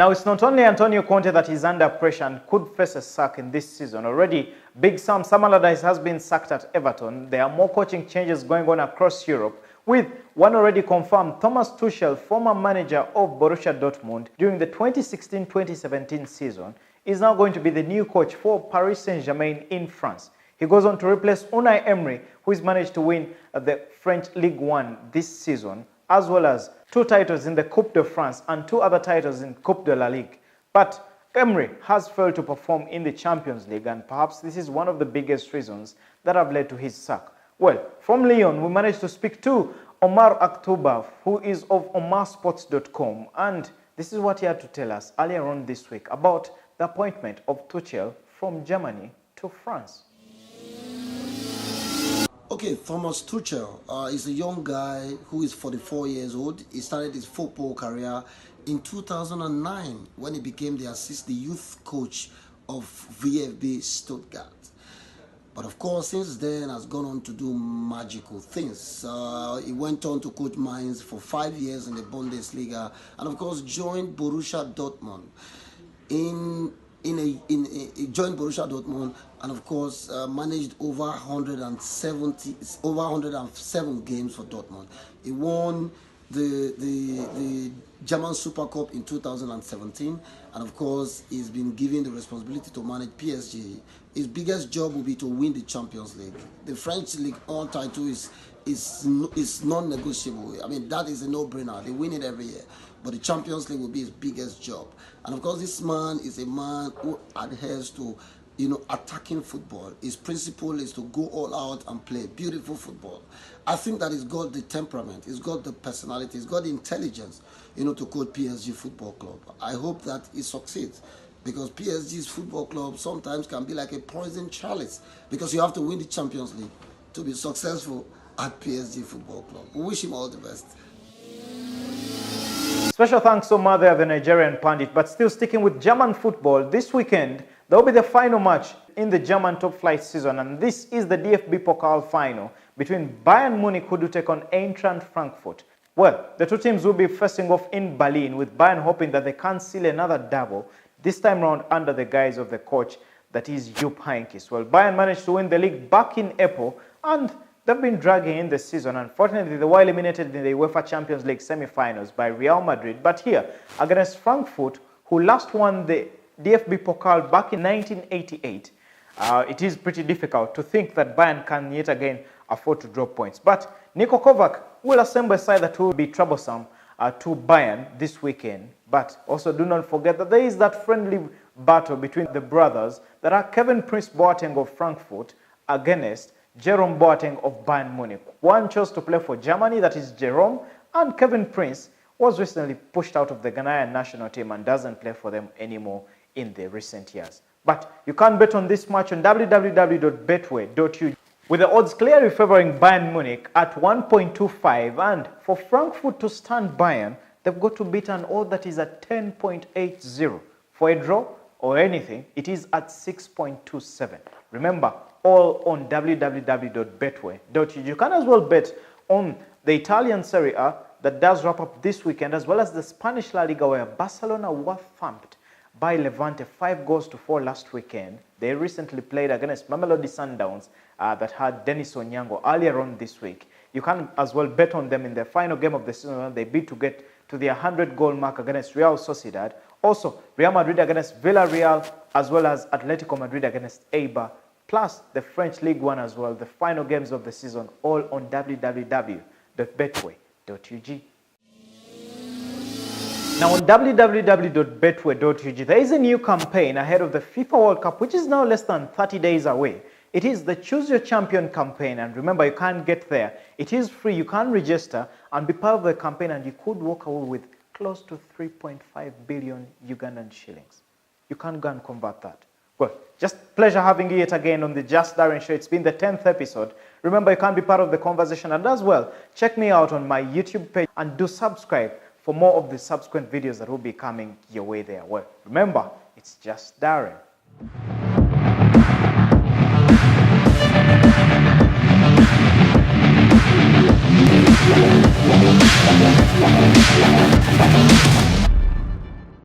Now, it's not only Antonio Conte that is under pressure and could face a sack in this season. Already, Big Sam Allardyce has been sacked at Everton. There are more coaching changes going on across Europe, with one already confirmed: Thomas Tuchel, former manager of Borussia Dortmund during the 2016-2017 season, is now going to be the new coach for Paris Saint-Germain in France. He goes on to replace Unai Emery, who has managed to win the French Ligue 1 this season, as well as 2 titles in the Coupe de France and 2 other titles in Coupe de la Ligue. But Emery has failed to perform in the Champions League, and perhaps this is one of the biggest reasons that have led to his sack. Well, from Lyon, we managed to speak to Oma Akatugba, who is of omasports.com, and this is what he had to tell us earlier on this week about the appointment of Tuchel from Germany to France. Okay, Thomas Tuchel is a young guy who is 44 years old. He started his football career in 2009 when he became the youth coach of VfB Stuttgart. But of course, since then has gone on to do magical things. He went on to coach Mainz for 5 years in the Bundesliga, and of course joined Borussia Dortmund. He joined Borussia Dortmund, and of course managed over 107 games for Dortmund. He won the German Super Cup in 2017, and of course he's been given the responsibility to manage PSG. His biggest job will be to win the Champions League. The French League 1 title is non-negotiable. I mean, that is a no-brainer. They win it every year. But the Champions League will be his biggest job. And of course, this man is a man who adheres to, attacking football. His principle is to go all out and play beautiful football. I think that he's got the temperament, he's got the personality, he's got the intelligence, to coach PSG Football Club. I hope that he succeeds, because PSG's football club sometimes can be like a poison chalice, because you have to win the Champions League to be successful at PSG Football Club. We wish him all the best. Special thanks to Oma there, the Nigerian pundit. But still sticking with German football, this weekend there will be the final match in the German top flight season, and this is the DFB Pokal final between Bayern Munich, who do take on Eintracht Frankfurt. Well, the 2 teams will be facing off in Berlin, with Bayern hoping that they can seal another double, this time round under the guise of the coach, that is Jupp Heynckes. Well, Bayern managed to win the league back in April, and they've been dragging in the season. Unfortunately, they were eliminated in the UEFA Champions League semi-finals by Real Madrid. But here, against Frankfurt, who last won the DFB Pokal back in 1988, it is pretty difficult to think that Bayern can yet again afford to drop points. But Niko Kovac will assemble a side that will be troublesome to Bayern this weekend. But also do not forget that there is that friendly battle between the brothers that are Kevin Prince Boateng of Frankfurt against Jerome Boateng of Bayern Munich. One chose to play for Germany, that is Jerome, and Kevin Prince was recently pushed out of the Ghanaian national team and doesn't play for them anymore in the recent years. But you can bet on this match on www.betway.ug, with the odds clearly favoring Bayern Munich at 1.25, and for Frankfurt to stand Bayern, they've got to beat an odd that is at 10.80. For a draw or anything, it is at 6.27. Remember, all on www.betway.ug. You can as well bet on the Italian Serie A that does wrap up this weekend, as well as the Spanish La Liga, where Barcelona were thumped by Levante 5-4 last weekend. They recently played against Mamelodi Sundowns that had Denis Onyango earlier on this week. You can as well bet on them in the final game of the season when they beat to get to their 100-goal mark against Real Sociedad. Also, Real Madrid against Villarreal, as well as Atletico Madrid against Eibar, plus the French Ligue 1 as well, the final games of the season, all on www.betway.ug. Now on www.betway.ug, there is a new campaign ahead of the FIFA World Cup, which is now less than 30 days away. It is the Choose Your Champion campaign, and remember, you can't get there. It is free. You can register and be part of the campaign, and you could walk away with close to 3.5 billion Ugandan shillings. You can go and convert that. Well, just pleasure having you yet again on the Just Darren Show. It's been the 10th episode. Remember, you can be part of the conversation, and as well, check me out on my YouTube page and do subscribe for more of the subsequent videos that will be coming your way there. Well, remember, it's Just Darren.